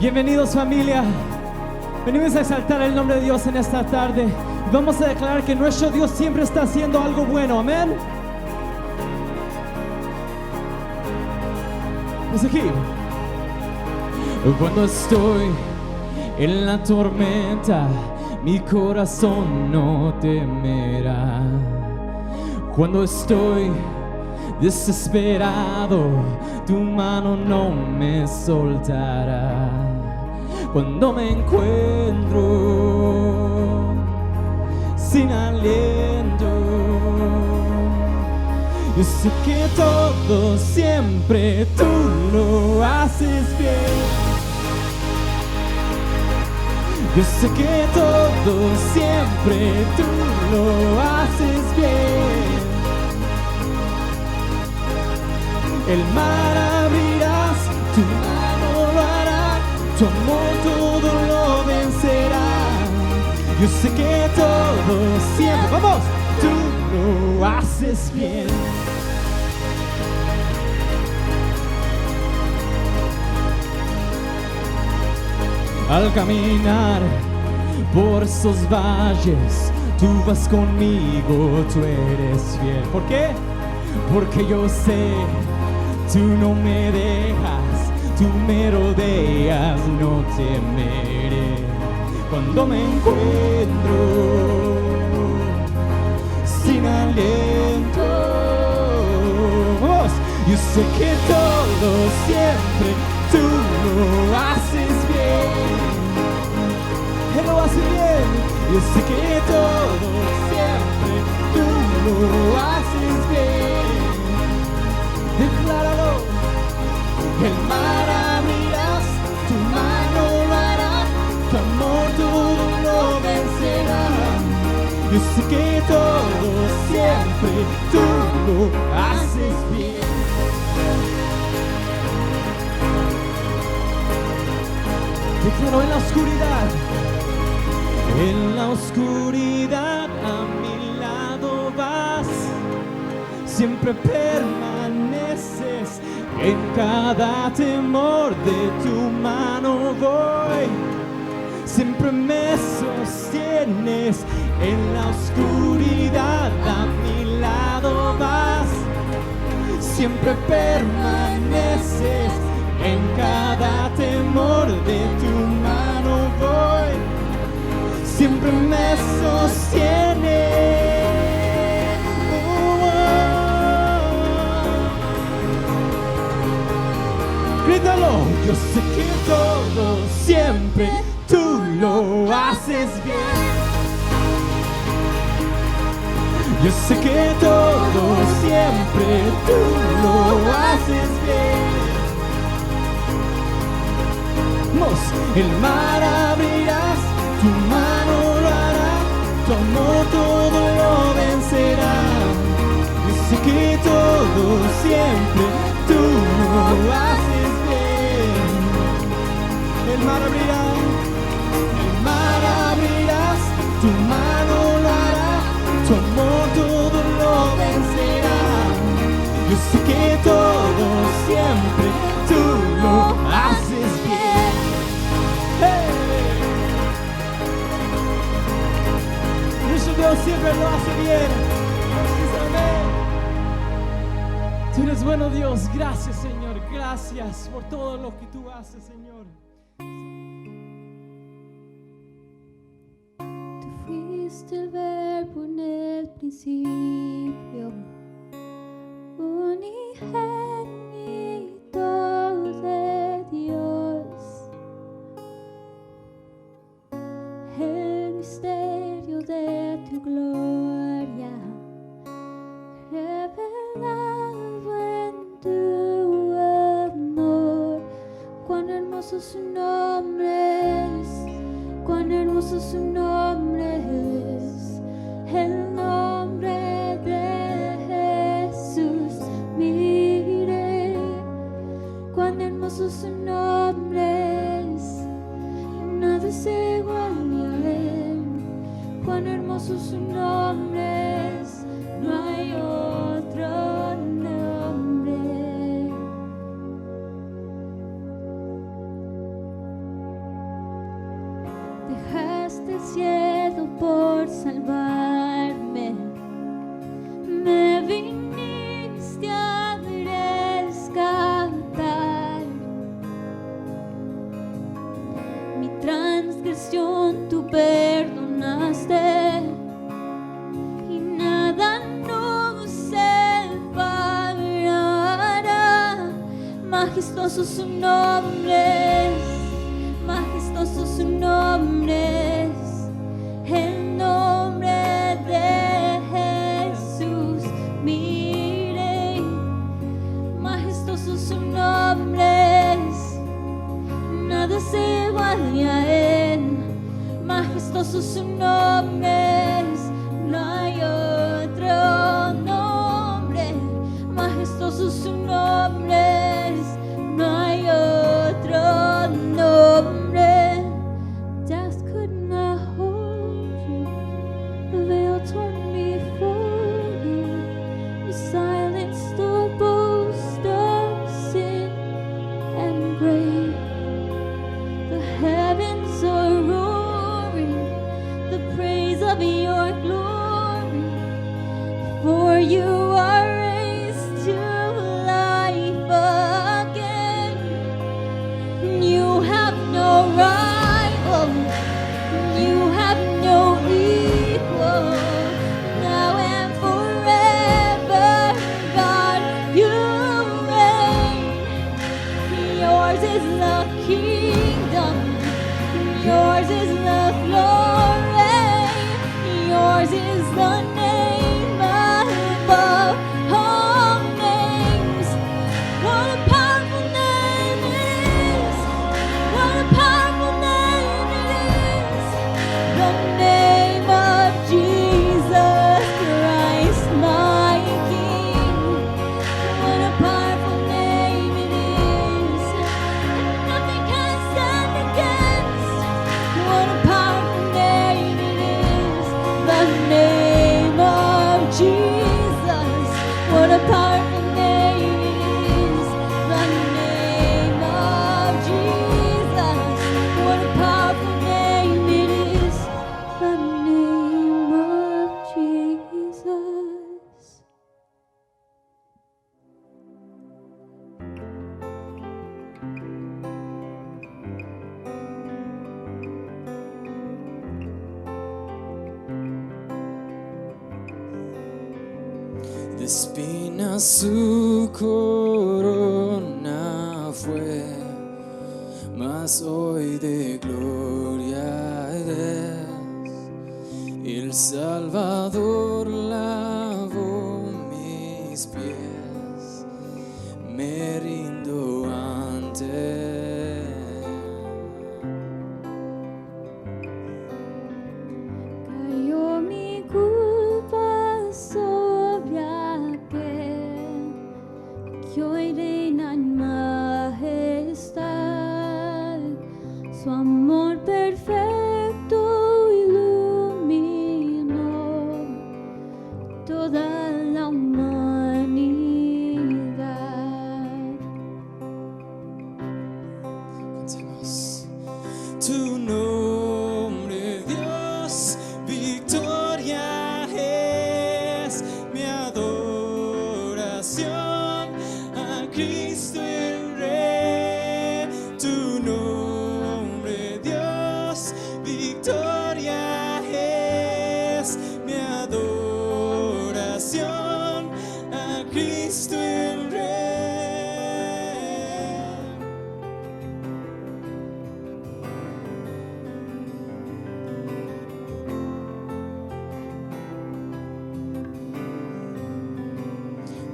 Bienvenidos, familia. Venimos a exaltar el nombre de Dios en esta tarde. Vamos a declarar que nuestro Dios siempre está haciendo algo bueno. Amén. Pues aquí. Cuando estoy en la tormenta, mi corazón no temerá. Cuando estoy desesperado, tu mano no me soltará. Cuando me encuentro sin aliento, yo sé que todo siempre tú lo haces bien. Yo sé que todo siempre tú lo haces bien. El mar abrirás, tu mano lo hará, tu amor todo lo vencerá. Yo sé que todo siempre, vamos, tú lo haces bien. Al caminar por esos valles, tú vas conmigo, tú eres fiel. ¿Por qué? Porque yo sé, tú no me dejas, tú me rodeas, no temeré. Cuando me encuentro sin aliento, vamos, yo sé que todo siempre tú lo haces bien. Él lo hace bien. Yo sé que todo siempre tú lo haces bien. Decláralo. El mar abrirás, tu mano lo hará, tu amor todo lo vencerá. Yo sé que todo siempre tú lo haces bien. Declaro en la oscuridad. En la oscuridad a mi lado vas, siempre permaneces, en cada temor de tu mano voy, siempre me sostienes, en la oscuridad a mi lado vas, siempre permaneces, en cada temor de tu mano voy, siempre me sostiene. Grítalo. Yo sé que todo siempre tú lo haces bien. Yo sé que todo siempre tú lo haces bien. El mar abrirás, tu mano lo hará, tu amor todo lo vencerá. Yo sé que todo siempre tú lo haces bien. El mar abrirás, tu mano lo hará, tu amor todo lo vencerá. Yo sé que todo siempre tú lo haces bien. Dios siempre lo hace bien. Tú eres bueno, Dios. Gracias, Señor. Gracias por todo lo que tú haces, Señor. Tú fuiste el verbo en el principio, unigénito de Dios. El misterio de tu gloria, revelado en tu amor. Cuán hermoso su nombre es, cuán hermoso su nombre es, el nombre de Jesús. Mire, cuán hermoso su nombre es, nada es igual ni a él. Cuán hermoso su nombre es, no hay otro nombre. por salvarme, me viniste a rescatar. Mi transgresión tú perdonaste y nada nos separará. Majestuoso su nombre es, majestuoso su nombre es, el nombre de Jesús mi Rey. Majestuoso su nombre es, nada se iguale a él. Majestuoso su nombre es, no hay otro nombre. Majestuoso su nombre es, no hay otro nombre. Death could not hold you, the veil torn before you. You silenced the boast of sin and grave. The heavens are roaring the praise of your glory, for you are raised to life again. You have no rival, you have no equal, now and forever, God, you reign. Yours is the kingdom, yours is the glory, yours is the name above all names. What a powerful name it is, what a powerful name it is, the name of Jesus Christ my King. What a powerful name it is, and nothing can stand against. What a powerful name it is, the name of Jesus. What a powerful name it is, the name of Jesus. What a powerful name it is, the name of Jesus. De espinas su corona fue, mas hoy de gloria es. El Salvador lavó mis pies, me rindo ante Cayó mi culpa sobre aquel que hoy reina en majestad. Su amor perfecto iluminó toda la humanidad. Cantemos. Tu nombre, Dios, victoria es mi adoración a Cristo el Rey. Tu nombre, Dios, victoria es mi adoración a Cristo el Rey.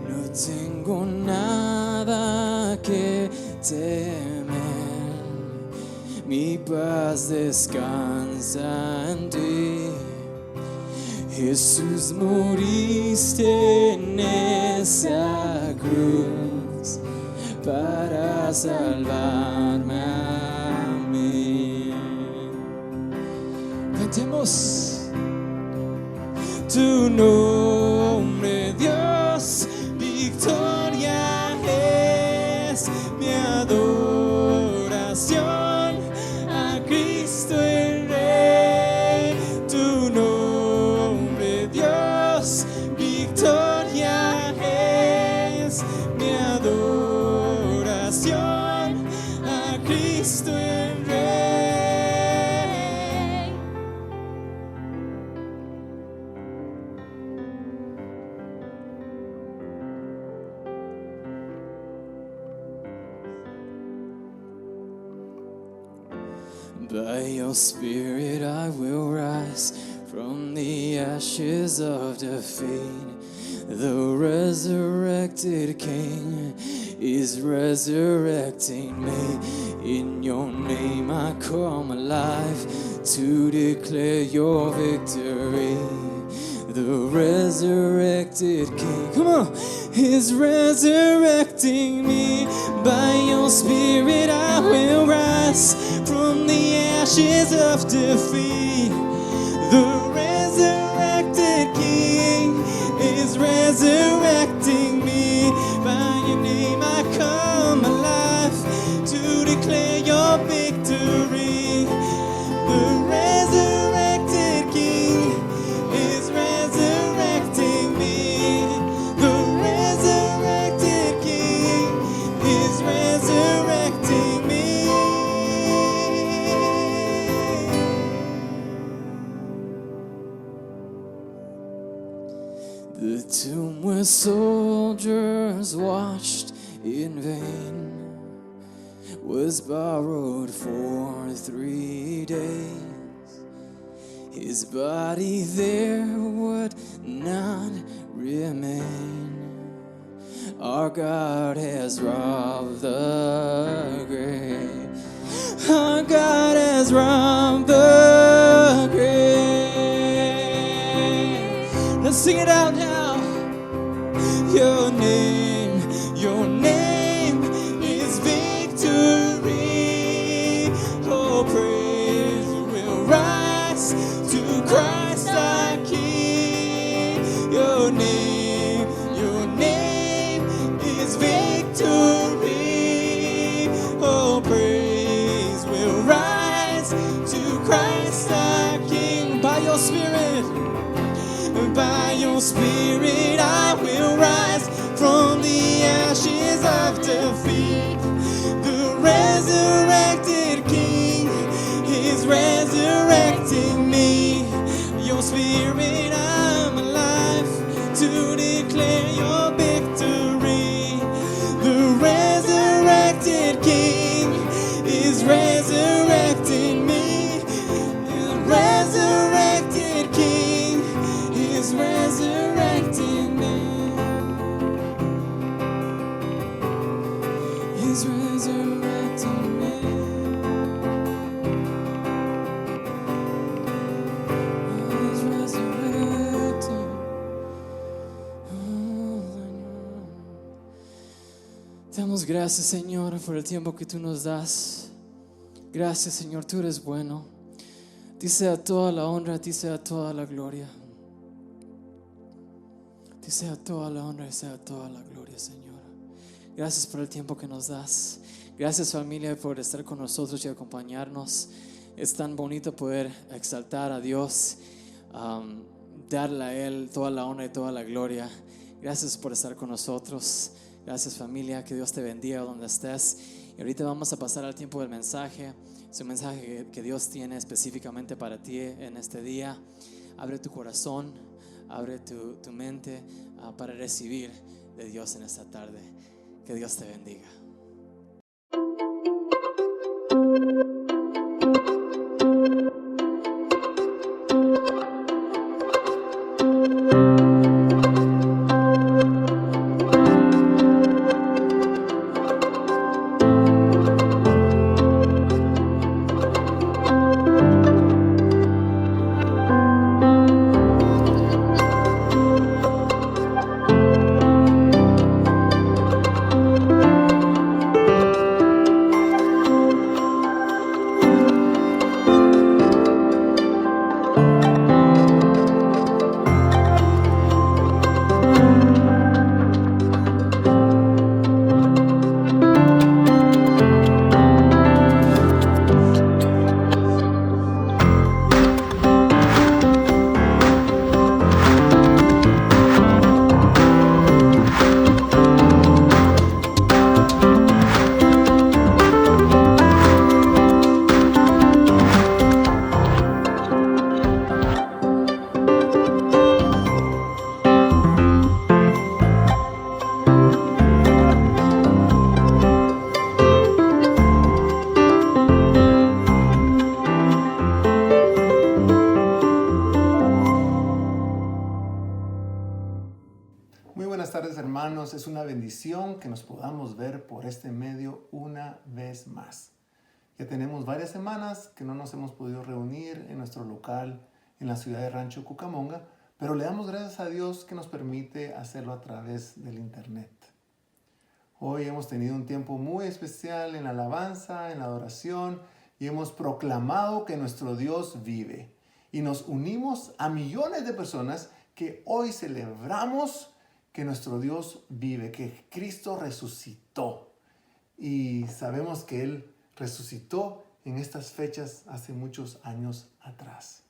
No tengo nada que temer, mi paz descansa en ti. Jesús, moriste en esa cruz para salvarme a mí. Cantemos. Tu nombre, Dios, victoria es mi adoración a Cristo el Rey. Tu nombre, By your Spirit I will rise from the ashes of defeat. The resurrected King is resurrecting me. In your name I come alive to declare your victory. The resurrected King, come on, is resurrecting me. By your Spirit I will rise from the ashes of defeat. The resurrected King is resurrecting me. By your name I come alive to declare your victory. The resurrected King is resurrecting me. The resurrected King is resurrecting me. The tomb where soldiers watched in vain was borrowed for 3 days. His body there would not remain. Our God has robbed the grave. Our God has robbed the grave. Let's sing it out now. Your name is victory. Oh, praise will rise to Christ our King. Your name is victory. Oh, praise will rise to Christ our King. By your Spirit I will rise from the ashes of defeat. The resurrected King is resurrecting me. Your Spirit I'm alive to declare your victory. The resurrected King is resurrecting me. The resurrected King is resurrecting me. He's resurrecting me. He's resurrecting. Te damos gracias, Señor, por el tiempo que tú nos das. Gracias, Señor, tú eres bueno. A ti sea toda la honra, a ti sea toda la gloria. A ti sea toda la honra y sea toda la gloria, Señor. Gracias por el tiempo que nos das. Gracias, familia, por estar con nosotros y acompañarnos. Es tan bonito poder exaltar a Dios, darle a Él toda la honra y toda la gloria. Gracias por estar con nosotros. Gracias, familia, que Dios te bendiga donde estés. Y ahorita vamos a pasar al tiempo del mensaje. Es un mensaje que Dios tiene específicamente para ti en este día. Abre tu corazón, abre tu mente para recibir de Dios en esta tarde. Que Dios te bendiga. tardes, hermanos. Es una bendición que nos podamos ver por este medio una vez más. Ya tenemos varias semanas que no nos hemos podido reunir en nuestro local en la ciudad de Rancho Cucamonga, pero le damos gracias a Dios que nos permite hacerlo a través del internet. Hoy hemos tenido un tiempo muy especial en la alabanza, en la adoración, y hemos proclamado que nuestro Dios vive. Y nos unimos a millones de personas que hoy celebramos que nuestro Dios vive, que Cristo resucitó. Y sabemos que Él resucitó en estas fechas hace muchos años atrás.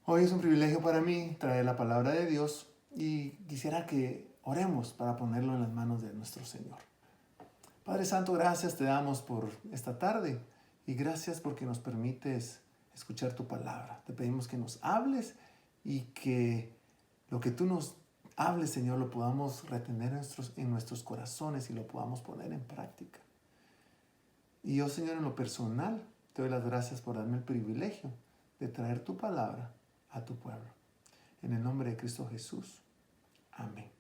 Hoy es un privilegio para mí traer la palabra de Dios y quisiera que oremos para ponerlo en las manos de nuestro Señor. Padre Santo, gracias te damos por esta tarde y gracias porque nos permites escuchar tu palabra. Te pedimos que nos hables y que lo que tú nos hables, Señor, lo podamos retener en nuestros corazones y lo podamos poner en práctica. Y yo, Señor, en lo personal, te doy las gracias por darme el privilegio de traer tu palabra a tu pueblo. En el nombre de Cristo Jesús. Amén.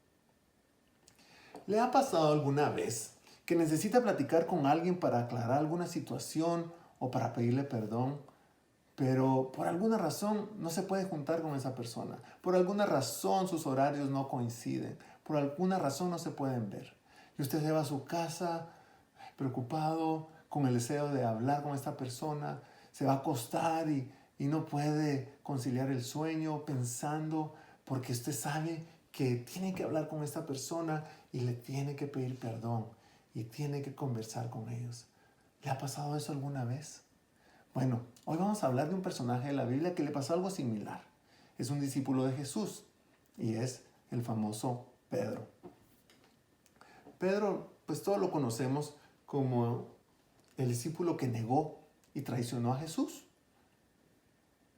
¿Le ha pasado alguna vez que necesita platicar con alguien para aclarar alguna situación o para pedirle perdón, pero por alguna razón no se puede juntar con esa persona? Por alguna razón sus horarios no coinciden. Por alguna razón no se pueden ver. Y usted se va a su casa preocupado, con el deseo de hablar con esta persona. Se va a acostar y no puede conciliar el sueño pensando, porque usted sabe que tiene que hablar con esta persona y le tiene que pedir perdón y tiene que conversar con ellos. ¿Le ha pasado eso alguna vez? Bueno, hoy vamos a hablar de un personaje de la Biblia que le pasó algo similar. Es un discípulo de Jesús y es el famoso Pedro. Pedro, pues todos lo conocemos como el discípulo que negó y traicionó a Jesús.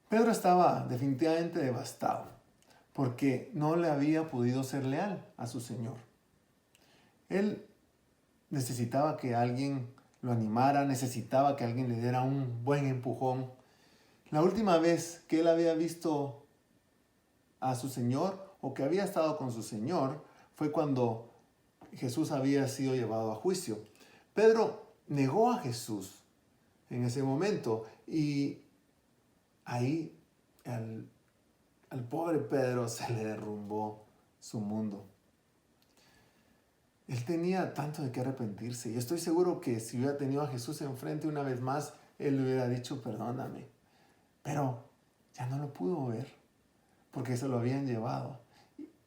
Pedro estaba definitivamente devastado porque no le había podido ser leal a su Señor. Él necesitaba que alguien lo animara, necesitaba que alguien le diera un buen empujón. La última vez que él había visto a su Señor o que había estado con su Señor fue cuando Jesús había sido llevado a juicio. Pedro negó a Jesús en ese momento y ahí al pobre Pedro se le derrumbó su mundo. Él tenía tanto de qué arrepentirse y estoy seguro que si hubiera tenido a Jesús enfrente una vez más, él le hubiera dicho perdóname. Pero ya no lo pudo ver porque se lo habían llevado.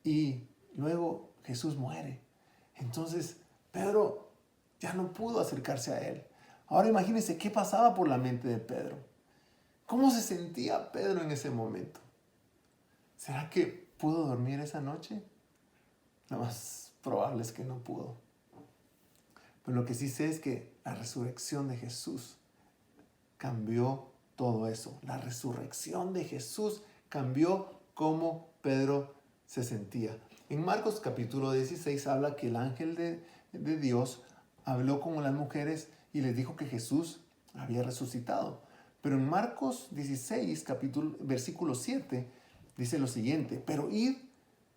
Y luego Jesús muere. Entonces Pedro ya no pudo acercarse a él. Ahora imagínense qué pasaba por la mente de Pedro. ¿Cómo se sentía Pedro en ese momento? ¿Será que pudo dormir esa noche? Lo más probable es que no pudo. Pero lo que sí sé es que la resurrección de Jesús cambió todo eso. La resurrección de Jesús cambió cómo Pedro se sentía. En Marcos capítulo 16 habla que el ángel de Dios habló con las mujeres y les dijo que Jesús había resucitado. Pero en Marcos 16, versículo 7, dice lo siguiente: pero id,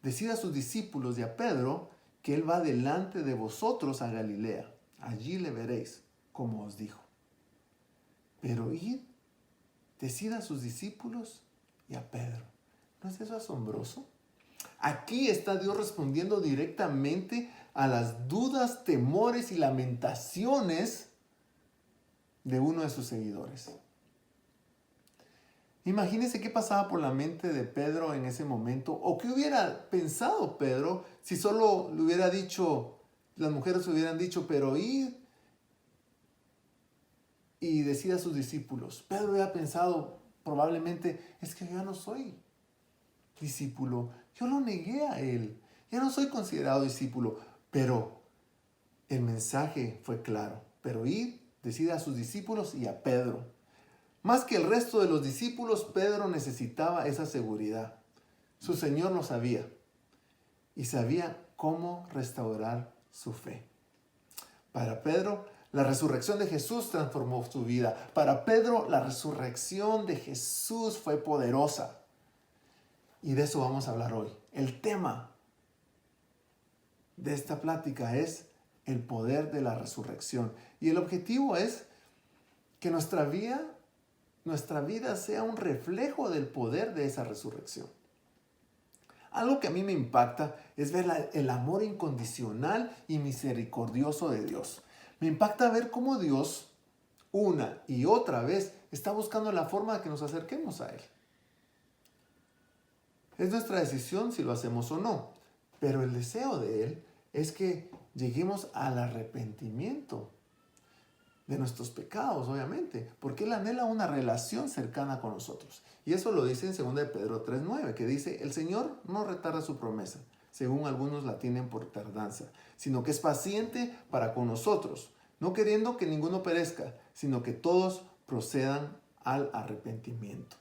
decid a sus discípulos y a Pedro que él va delante de vosotros a Galilea. Allí le veréis, como os dijo. Pero id, decid a sus discípulos y a Pedro. ¿No es eso asombroso? Aquí está Dios respondiendo directamente a las dudas, temores y lamentaciones de uno de sus seguidores. Imagínense qué pasaba por la mente de Pedro en ese momento, o qué hubiera pensado Pedro si solo le hubiera dicho, las mujeres hubieran dicho, pero id y decid a sus discípulos. Pedro hubiera pensado probablemente, es que yo ya no soy discípulo, yo lo negué a él, ya no soy considerado discípulo, pero el mensaje fue claro: pero id, decid a sus discípulos y a Pedro. Más que el resto de los discípulos, Pedro necesitaba esa seguridad. Su Señor lo sabía y sabía cómo restaurar su fe. Para Pedro, la resurrección de Jesús transformó su vida. Para Pedro, la resurrección de Jesús fue poderosa. Y de eso vamos a hablar hoy. El tema de esta plática es el poder de la resurrección. Y el objetivo es que nuestra vida sea un reflejo del poder de esa resurrección. Algo que a mí me impacta es ver el amor incondicional y misericordioso de Dios. Me impacta ver cómo Dios, una y otra vez, está buscando la forma de que nos acerquemos a Él. Es nuestra decisión si lo hacemos o no, pero el deseo de Él es que lleguemos al arrepentimiento de nuestros pecados, obviamente, porque Él anhela una relación cercana con nosotros. Y eso lo dice en 2 de Pedro 3:9, que dice: el Señor no retarda su promesa, según algunos la tienen por tardanza, sino que es paciente para con nosotros, no queriendo que ninguno perezca, sino que todos procedan al arrepentimiento.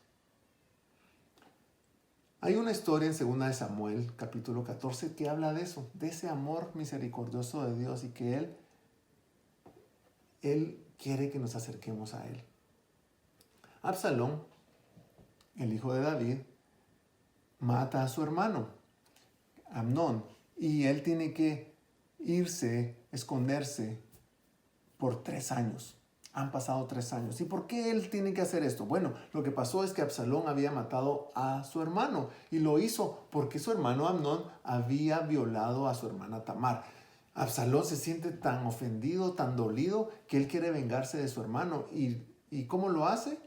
Hay una historia en 2 de Samuel, capítulo 14, que habla de eso, de ese amor misericordioso de Dios y que Él quiere que nos acerquemos a Él. Absalón, el hijo de David, mata a su hermano, Amnón, y él tiene que irse, esconderse por 3 años. Han pasado 3 años. ¿Y por qué él tiene que hacer esto? Bueno, lo que pasó es que Absalón había matado a su hermano y lo hizo porque su hermano Amnón había violado a su hermana Tamar. Absalón se siente tan ofendido, tan dolido, que él quiere vengarse de su hermano. ¿Y cómo lo hace?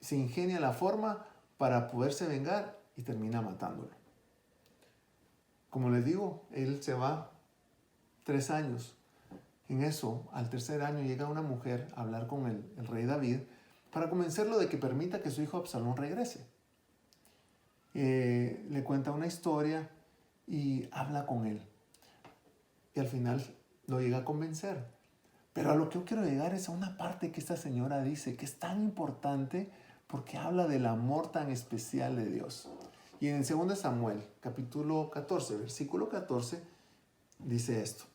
Se ingenia la forma para poderse vengar y termina matándolo. Como les digo, él se va 3 años. En eso, al 3er año, llega una mujer a hablar con el rey David para convencerlo de que permita que su hijo Absalón regrese. Le cuenta una historia y habla con él. Y al final lo llega a convencer. Pero a lo que yo quiero llegar es a una parte que esta señora dice que es tan importante porque habla del amor tan especial de Dios. Y en 2 de Samuel, capítulo 14, versículo 14, dice esto: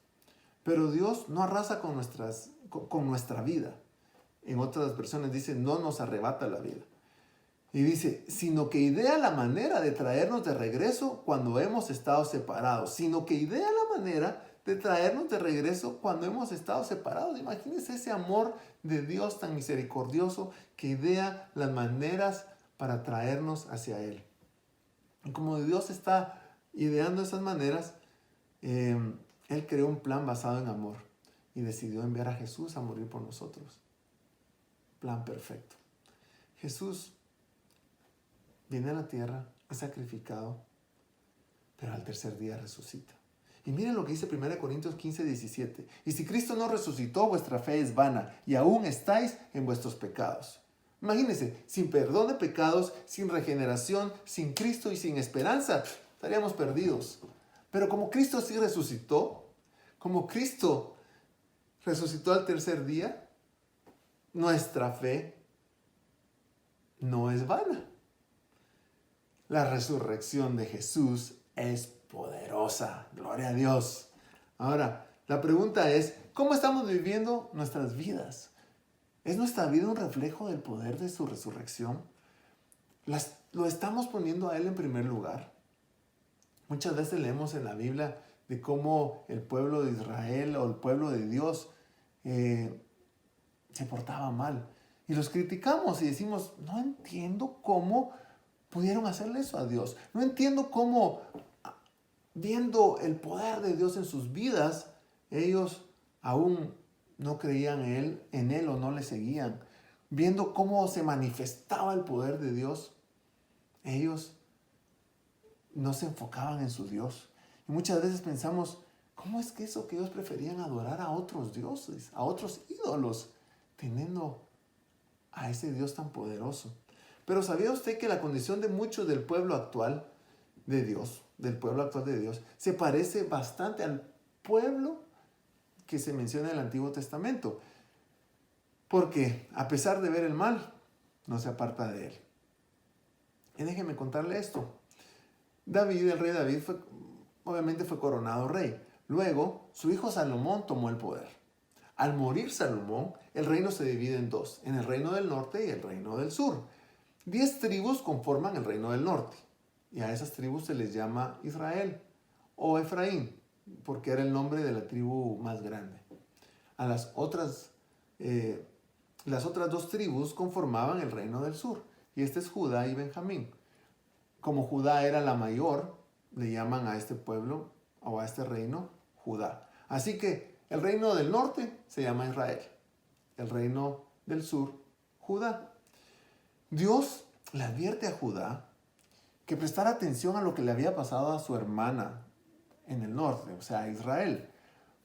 pero Dios no arrasa con nuestra vida. En otras versiones dice: no nos arrebata la vida. Y dice: sino que idea la manera de traernos de regreso cuando hemos estado separados. Imagínense ese amor de Dios tan misericordioso que idea las maneras para traernos hacia Él. Y como Dios está ideando esas maneras, Él creó un plan basado en amor y decidió enviar a Jesús a morir por nosotros. Plan perfecto. Jesús viene a la tierra, es sacrificado, pero al 3er día resucita. Y miren lo que dice 1 Corintios 15:17. Y si Cristo no resucitó, vuestra fe es vana y aún estáis en vuestros pecados. Imagínense, sin perdón de pecados, sin regeneración, sin Cristo y sin esperanza, estaríamos perdidos. Pero como Cristo sí resucitó, como Cristo resucitó al 3er día, nuestra fe no es vana. La resurrección de Jesús es poderosa. Gloria a Dios. Ahora, la pregunta es: ¿cómo estamos viviendo nuestras vidas? ¿Es nuestra vida un reflejo del poder de su resurrección? ¿Lo estamos poniendo a Él en primer lugar? Muchas veces leemos en la Biblia de cómo el pueblo de Israel o el pueblo de Dios se portaba mal. Y los criticamos y decimos: no entiendo cómo pudieron hacerle eso a Dios. No entiendo cómo, viendo el poder de Dios en sus vidas, ellos aún no creían en Él o no le seguían. Viendo cómo se manifestaba el poder de Dios, ellos no se enfocaban en su Dios. Y muchas veces pensamos: ¿cómo es que eso que ellos preferían adorar a otros dioses, a otros ídolos, teniendo a ese Dios tan poderoso? Pero ¿sabía usted que la condición de muchos del pueblo actual de Dios, se parece bastante al pueblo que se menciona en el Antiguo Testamento? Porque a pesar de ver el mal, no se aparta de él. Y déjeme contarle esto. David, el rey David, obviamente fue coronado rey. Luego, su hijo Salomón tomó el poder. Al morir Salomón, el reino se divide en 2, en el reino del norte y el reino del sur. 10 tribus conforman el reino del norte, y a esas tribus se les llama Israel o Efraín. porque era el nombre de la tribu más grande. A las otras dos tribus conformaban el reino del sur, y este es Judá y Benjamín. Como Judá era la mayor, le llaman a este pueblo o a este reino Judá. Así que el reino del norte se llama Israel, el reino del sur, Judá. Dios le advierte a Judá que prestara atención a lo que le había pasado a su hermana en el norte, o sea, a Israel,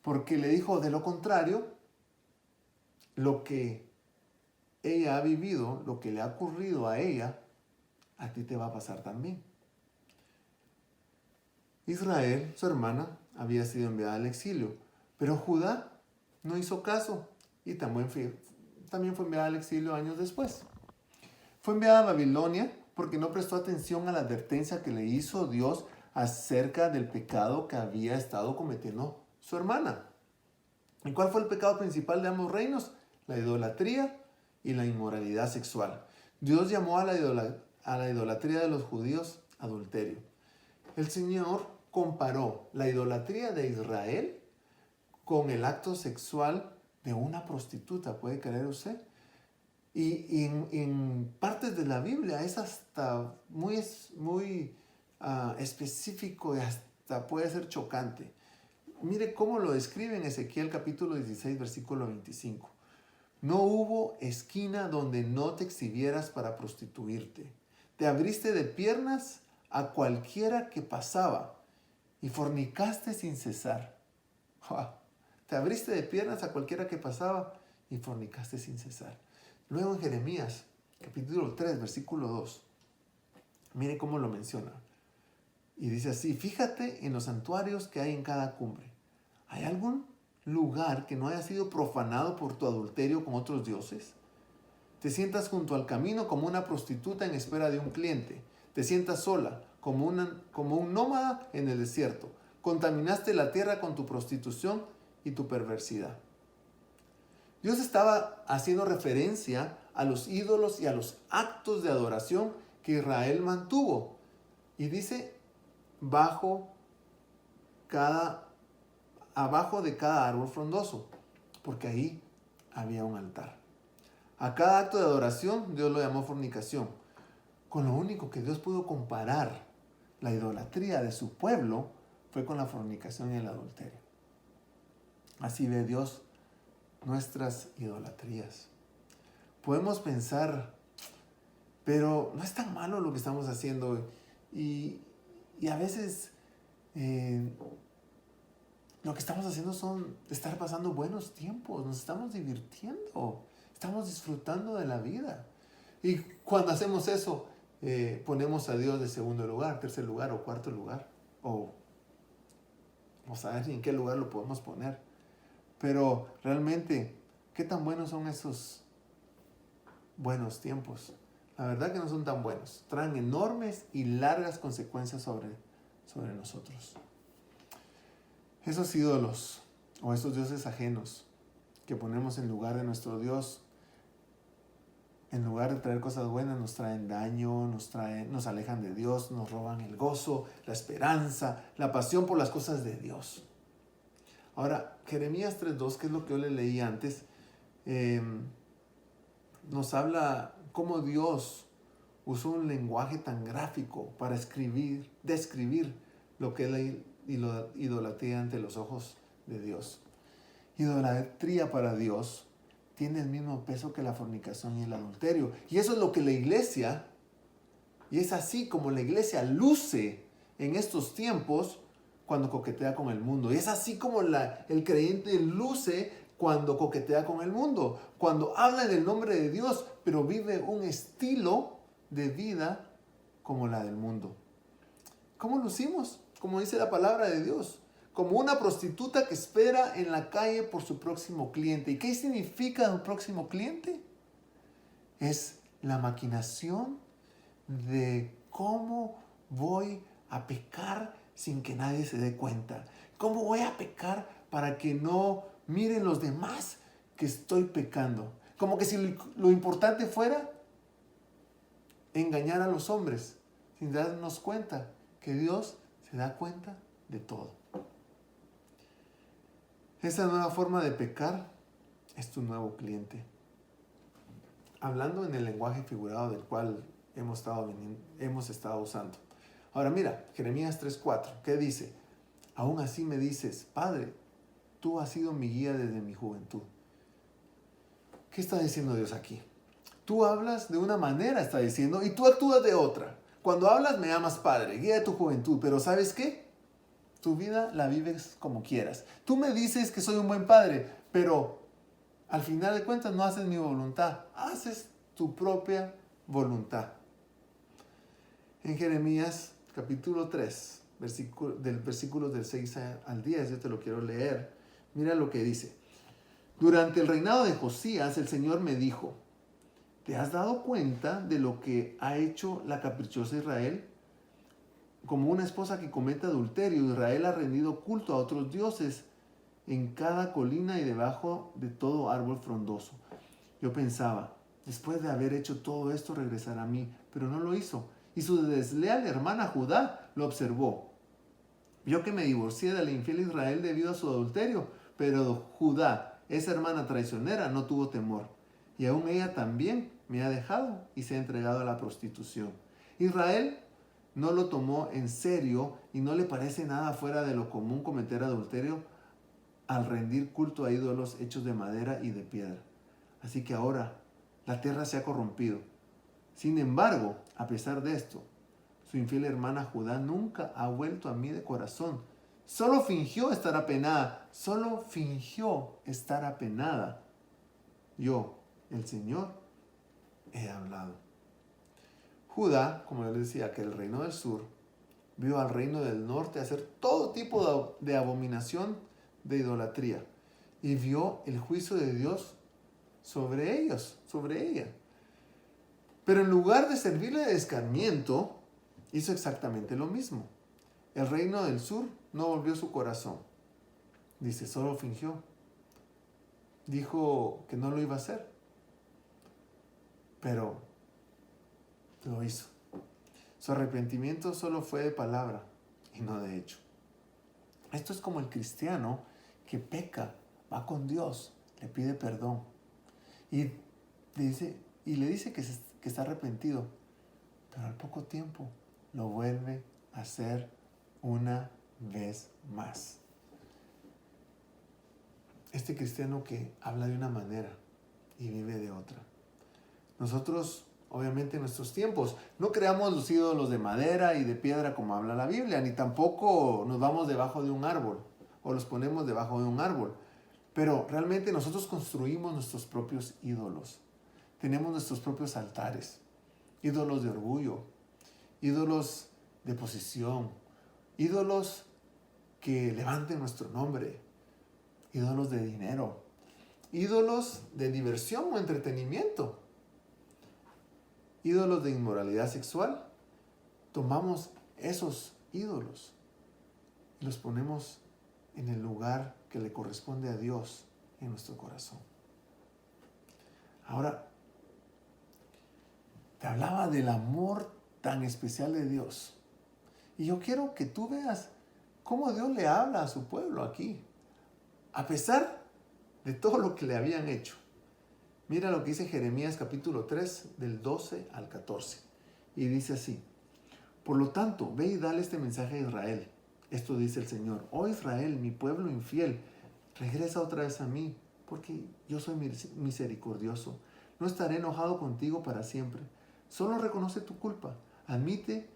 porque le dijo, de lo contrario, lo que ella ha vivido, lo que le ha ocurrido a ella, a ti te va a pasar también. Israel, su hermana, había sido enviada al exilio, pero Judá no hizo caso y también fue enviada al exilio años después. Fue enviada a Babilonia porque no prestó atención a la advertencia que le hizo Dios acerca del pecado que había estado cometiendo su hermana. ¿Y cuál fue el pecado principal de ambos reinos? La idolatría y la inmoralidad sexual. Dios llamó a la idolatría de los judíos adulterio. El Señor comparó la idolatría de Israel con el acto sexual de una prostituta, ¿puede creer usted? Y en partes de la Biblia es hasta muy específico y hasta puede ser chocante. Mire cómo lo describe en Ezequiel capítulo 16, versículo 25. No hubo esquina donde no te exhibieras para prostituirte. Te abriste de piernas a cualquiera que pasaba y fornicaste sin cesar. Te abriste de piernas a cualquiera que pasaba y fornicaste sin cesar. Luego en Jeremías, capítulo 3, versículo 2, mire cómo lo menciona. Y dice así, fíjate en los santuarios que hay en cada cumbre. ¿Hay algún lugar que no haya sido profanado por tu adulterio con otros dioses? Te sientas junto al camino como una prostituta en espera de un cliente. Te sientas sola, como un nómada en el desierto. Contaminaste la tierra con tu prostitución y tu perversidad. Dios estaba haciendo referencia a los ídolos y a los actos de adoración que Israel mantuvo. Y dice, abajo de cada árbol frondoso, porque ahí había un altar. A cada acto de adoración Dios lo llamó fornicación. Con lo único que Dios pudo comparar la idolatría de su pueblo fue con la fornicación y el adulterio. Así ve Dios nuestras idolatrías. Podemos pensar, pero no es tan malo lo que estamos haciendo. Y a veces lo que estamos haciendo son estar pasando buenos tiempos, nos estamos divirtiendo, estamos disfrutando de la vida. Y cuando hacemos eso, ponemos a Dios de segundo lugar, tercer lugar o cuarto lugar. O vamos a ver en qué lugar lo podemos poner. Pero realmente, ¿qué tan buenos son esos buenos tiempos? La verdad que no son tan buenos. Traen enormes y largas consecuencias sobre nosotros. Esos ídolos o esos dioses ajenos que ponemos en lugar de nuestro Dios, en lugar de traer cosas buenas, nos traen daño, nos alejan de Dios, nos roban el gozo, la esperanza, la pasión por las cosas de Dios. Ahora, Jeremías 3:2, que es lo que yo le leí antes, nos habla cómo Dios usó un lenguaje tan gráfico para describir lo que es la idolatría ante los ojos de Dios. Idolatría para Dios tiene el mismo peso que la fornicación y el adulterio. Y eso es lo que la iglesia, y es así como la iglesia luce en estos tiempos cuando coquetea con el mundo. Y es así como el creyente luce cuando coquetea con el mundo. Cuando habla del nombre de Dios, pero vive un estilo de vida como la del mundo. ¿Cómo lucimos? Como dice la palabra de Dios. Como una prostituta que espera en la calle por su próximo cliente. ¿Y qué significa un próximo cliente? Es la maquinación de cómo voy a pecar sin que nadie se dé cuenta. ¿Cómo voy a pecar para que no miren los demás que estoy pecando? Como que si lo importante fuera engañar a los hombres sin darnos cuenta que Dios se da cuenta de todo. Esa nueva forma de pecar es tu nuevo cliente. Hablando en el lenguaje figurado del cual hemos estado usando. Ahora mira, Jeremías 3:4, ¿qué dice? Aún así me dices, Padre, tú has sido mi guía desde mi juventud. ¿Qué está diciendo Dios aquí? Tú hablas de una manera, está diciendo, y tú actúas de otra. Cuando hablas me llamas Padre, guía de tu juventud, pero ¿sabes qué? Tu vida la vives como quieras. Tú me dices que soy un buen padre, pero al final de cuentas no haces mi voluntad, haces tu propia voluntad. En Jeremías capítulo 3, versículos del 6 al 10, yo te lo quiero leer. Mira lo que dice. Durante el reinado de Josías, el Señor me dijo, ¿te has dado cuenta de lo que ha hecho la caprichosa Israel? Como una esposa que comete adulterio, Israel ha rendido culto a otros dioses en cada colina y debajo de todo árbol frondoso. Yo pensaba, después de haber hecho todo esto regresará a mí, pero no lo hizo. Y su desleal hermana Judá lo observó. Vio que me divorcié del infiel Israel debido a su adulterio, pero Judá, esa hermana traicionera, no tuvo temor. Y aún ella también me ha dejado y se ha entregado a la prostitución. Israel no lo tomó en serio y no le parece nada fuera de lo común cometer adulterio al rendir culto a ídolos hechos de madera y de piedra. Así que ahora la tierra se ha corrompido. Sin embargo, a pesar de esto, su infiel hermana Judá nunca ha vuelto a mí de corazón. Solo fingió estar apenada. Solo fingió estar apenada. Yo, el Señor, he hablado. Judá, como yo les decía, que el reino del sur vio al reino del norte hacer todo tipo de abominación de idolatría y vio el juicio de Dios sobre ellos, sobre ella. Pero en lugar de servirle de escarmiento, hizo exactamente lo mismo. El reino del sur no volvió su corazón. Dice, solo fingió. Dijo que no lo iba a hacer. Pero lo hizo. Su arrepentimiento solo fue de palabra y no de hecho. Esto es como el cristiano que peca, va con Dios, le pide perdón y le dice que está arrepentido, pero al poco tiempo lo vuelve a hacer una vez más. Este cristiano que habla de una manera y vive de otra. Nosotros, obviamente en nuestros tiempos, no creamos los ídolos de madera y de piedra como habla la Biblia, ni tampoco nos vamos debajo de un árbol o los ponemos debajo de un árbol. Pero realmente nosotros construimos nuestros propios ídolos. Tenemos nuestros propios altares, ídolos de orgullo, ídolos de posición, ídolos que levanten nuestro nombre, ídolos de dinero, ídolos de diversión o entretenimiento, ídolos de inmoralidad sexual. Tomamos esos ídolos y los ponemos en el lugar que le corresponde a Dios en nuestro corazón. Ahora, te hablaba del amor tan especial de Dios. Y yo quiero que tú veas cómo Dios le habla a su pueblo aquí, a pesar de todo lo que le habían hecho. Mira lo que dice Jeremías capítulo 3, del 12 al 14. Y dice así: por lo tanto, ve y dale este mensaje a Israel. Esto dice el Señor: oh Israel, mi pueblo infiel, regresa otra vez a mí, porque yo soy misericordioso. No estaré enojado contigo para siempre. Solo reconoce tu culpa. Admite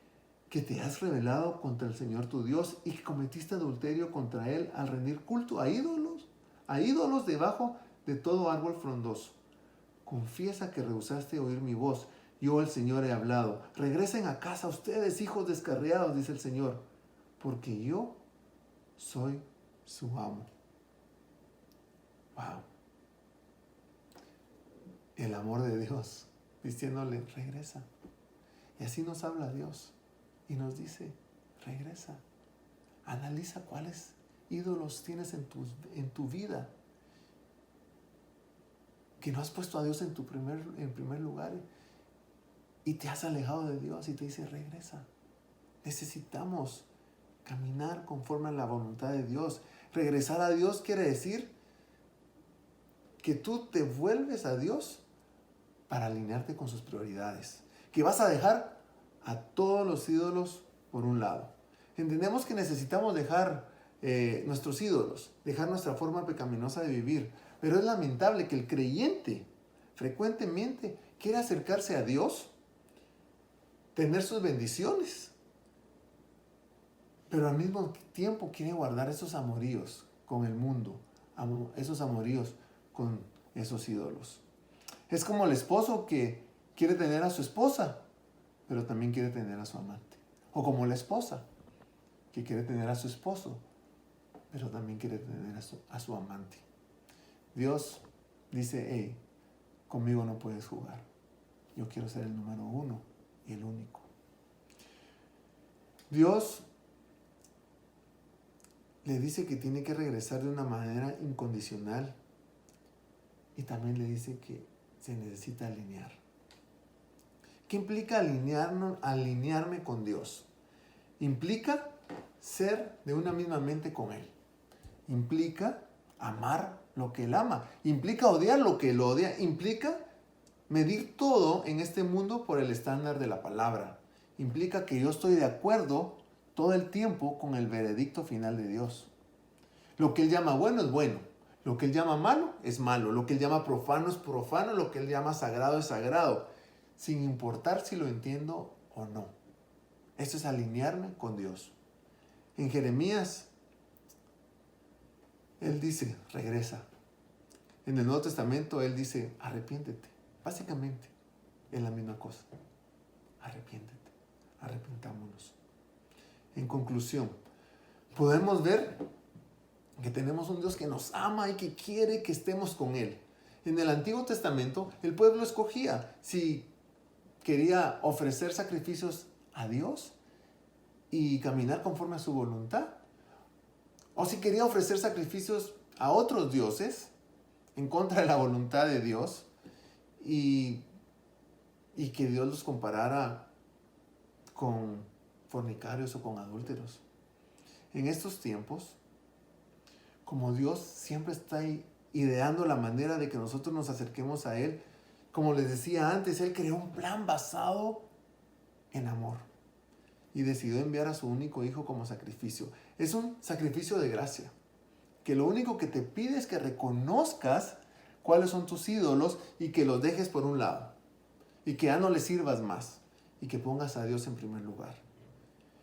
que te has rebelado contra el Señor tu Dios y que cometiste adulterio contra Él al rendir culto a ídolos debajo de todo árbol frondoso. Confiesa que rehusaste oír mi voz. Yo, el Señor, he hablado. Regresen a casa ustedes, hijos descarriados, dice el Señor, porque yo soy su amo. Wow. El amor de Dios, diciéndole, regresa. Y así nos habla Dios y nos dice, regresa. Analiza cuáles ídolos tienes en tu vida, que no has puesto a Dios en primer lugar y te has alejado de Dios, y te dice, regresa. Necesitamos caminar conforme a la voluntad de Dios. Regresar a Dios quiere decir que tú te vuelves a Dios para alinearte con sus prioridades. Que vas a dejar a todos los ídolos por un lado. Entendemos que necesitamos dejar nuestros ídolos, dejar nuestra forma pecaminosa de vivir. Pero es lamentable que el creyente frecuentemente quiere acercarse a Dios, tener sus bendiciones, pero al mismo tiempo quiere guardar esos amoríos con el mundo, esos amoríos con esos ídolos. Es como el esposo que quiere tener a su esposa, pero también quiere tener a su amante. O como la esposa que quiere tener a su esposo, pero también quiere tener a su amante. Dios dice, hey, conmigo no puedes jugar. Yo quiero ser el número 1 y el único. Dios le dice que tiene que regresar de una manera incondicional y también le dice que se necesita alinear. ¿Qué implica alinearme con Dios? Implica ser de una misma mente con Él. Implica amar lo que Él ama. Implica odiar lo que Él odia. Implica medir todo en este mundo por el estándar de la palabra. Implica que yo estoy de acuerdo todo el tiempo con el veredicto final de Dios. Lo que Él llama bueno es bueno. Lo que Él llama malo es malo. Lo que Él llama profano es profano. Lo que Él llama sagrado es sagrado. Sin importar si lo entiendo o no. Esto es alinearme con Dios. En Jeremías, Él dice, regresa. En el Nuevo Testamento, Él dice, arrepiéntete. Básicamente, es la misma cosa. Arrepiéntete. Arrepentámonos. En conclusión, podemos ver que tenemos un Dios que nos ama y que quiere que estemos con Él. En el Antiguo Testamento, el pueblo escogía si quería ofrecer sacrificios a Dios y caminar conforme a su voluntad, o si quería ofrecer sacrificios a otros dioses en contra de la voluntad de Dios y que Dios los comparara con fornicarios o con adúlteros. En estos tiempos, como Dios siempre está ideando la manera de que nosotros nos acerquemos a Él, como les decía antes, Él creó un plan basado en amor y decidió enviar a su único hijo como sacrificio. Es un sacrificio de gracia, que lo único que te pide es que reconozcas cuáles son tus ídolos y que los dejes por un lado y que ya no le sirvas más y que pongas a Dios en primer lugar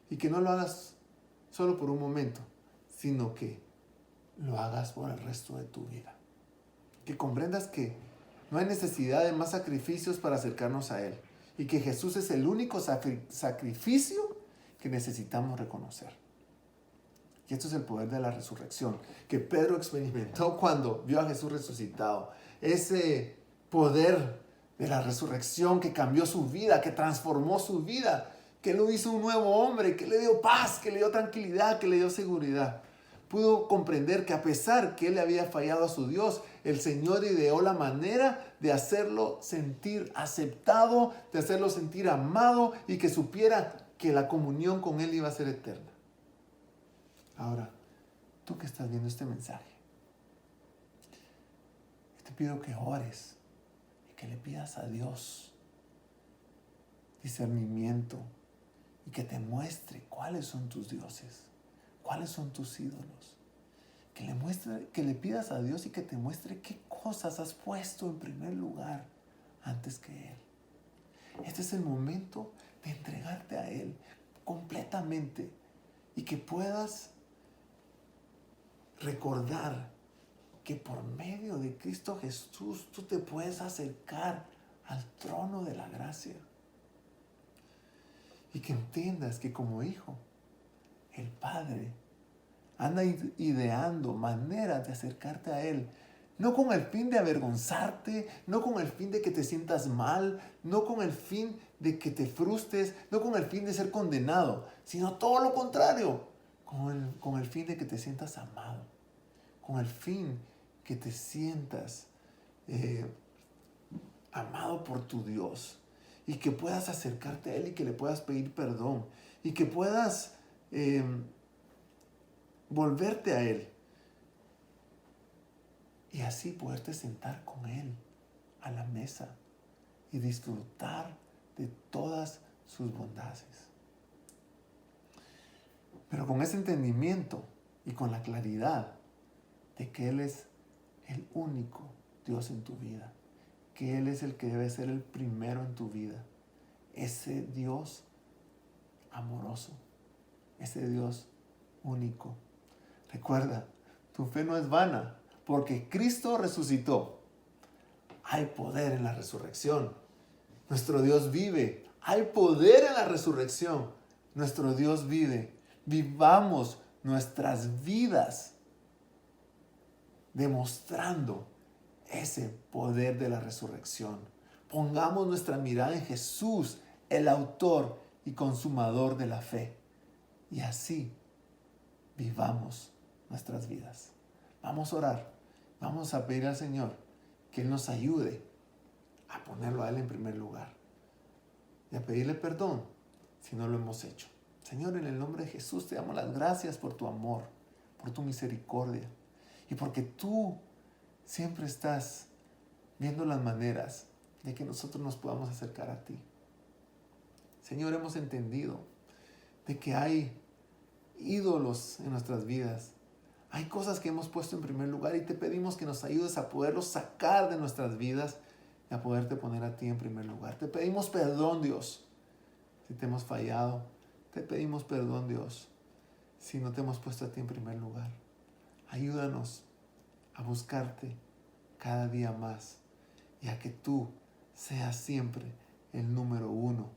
y que no lo hagas solo por un momento, sino que lo hagas por el resto de tu vida. Que comprendas que no hay necesidad de más sacrificios para acercarnos a Él y que Jesús es el único sacrificio que necesitamos reconocer. Y esto es el poder de la resurrección que Pedro experimentó cuando vio a Jesús resucitado. Ese poder de la resurrección que cambió su vida, que transformó su vida, que lo hizo un nuevo hombre, que le dio paz, que le dio tranquilidad, que le dio seguridad. Pudo comprender que a pesar que él le había fallado a su Dios, el Señor ideó la manera de hacerlo sentir aceptado, de hacerlo sentir amado y que supiera que la comunión con Él iba a ser eterna. Ahora, tú que estás viendo este mensaje, te pido que ores y que le pidas a Dios discernimiento y que te muestre cuáles son tus dioses, cuáles son tus ídolos. Que le pidas a Dios y que te muestre qué cosas has puesto en primer lugar antes que Él. Este es el momento de entregarte a Él completamente y que puedas recordar que por medio de Cristo Jesús tú te puedes acercar al trono de la gracia. Y que entiendas que como hijo, el Padre anda ideando maneras de acercarte a Él, no con el fin de avergonzarte, no con el fin de que te sientas mal, no con el fin de que te frustres, no con el fin de ser condenado, sino todo lo contrario, con el fin de que te sientas amado, con el fin que te sientas amado por tu Dios y que puedas acercarte a Él y que le puedas pedir perdón y que puedas volverte a Él y así poderte sentar con Él a la mesa y disfrutar de todas sus bondades. Pero con ese entendimiento y con la claridad de que Él es el único Dios en tu vida, que Él es el que debe ser el primero en tu vida, ese Dios amoroso, ese Dios único. Recuerda, tu fe no es vana, porque Cristo resucitó. Hay poder en la resurrección. Nuestro Dios vive. Hay poder en la resurrección. Nuestro Dios vive. Vivamos nuestras vidas demostrando ese poder de la resurrección. Pongamos nuestra mirada en Jesús, el autor y consumador de la fe. Y así vivamos nuestras vidas. Vamos a orar. Vamos a pedir al Señor que Él nos ayude a ponerlo a Él en primer lugar y a pedirle perdón si no lo hemos hecho. Señor, en el nombre de Jesús te damos las gracias por tu amor, por tu misericordia y porque tú siempre estás viendo las maneras de que nosotros nos podamos acercar a ti. Señor, hemos entendido de que hay ídolos en nuestras vidas. Hay cosas que hemos puesto en primer lugar y te pedimos que nos ayudes a poderlos sacar de nuestras vidas y a poderte poner a ti en primer lugar. Te pedimos perdón, Dios, si te hemos fallado. Te pedimos perdón, Dios, si no te hemos puesto a ti en primer lugar. Ayúdanos a buscarte cada día más y a que tú seas siempre el número uno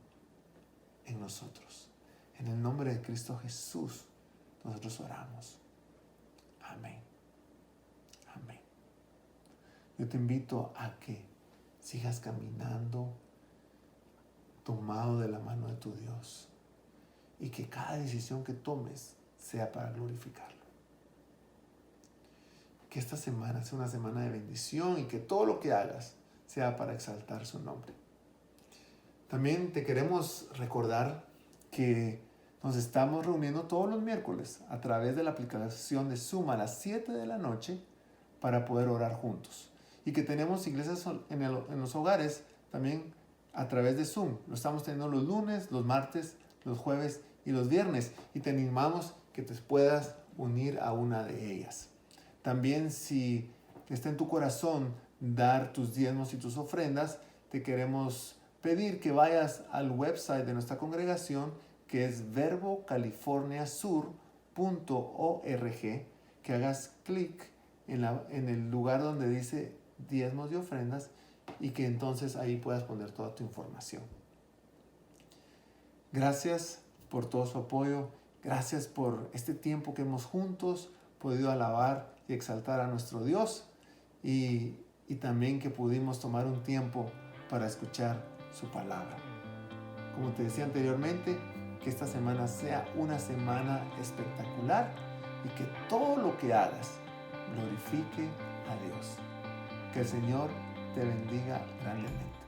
en nosotros. En el nombre de Cristo Jesús, nosotros oramos. Amén. Amén. Yo te invito a que sigas caminando tomado de la mano de tu Dios y que cada decisión que tomes sea para glorificarlo. Que esta semana sea una semana de bendición y que todo lo que hagas sea para exaltar su nombre. También te queremos recordar que nos estamos reuniendo todos los miércoles a través de la aplicación de Zoom a las 7 de la noche para poder orar juntos. Y que tenemos iglesias en los hogares también a través de Zoom. Lo estamos teniendo los lunes, los martes, los jueves y los viernes. Y te animamos que te puedas unir a una de ellas. También si está en tu corazón dar tus diezmos y tus ofrendas, te queremos pedir que vayas al website de nuestra congregación, que es verbocaliforniasur.org, que hagas clic en el lugar donde dice diezmos y ofrendas y que entonces ahí puedas poner toda tu información. Gracias por todo su apoyo, gracias por este tiempo que hemos juntos podido alabar y exaltar a nuestro Dios y también que pudimos tomar un tiempo para escuchar su palabra. Como te decía anteriormente, que esta semana sea una semana espectacular y que todo lo que hagas glorifique a Dios. Que el Señor te bendiga grandemente.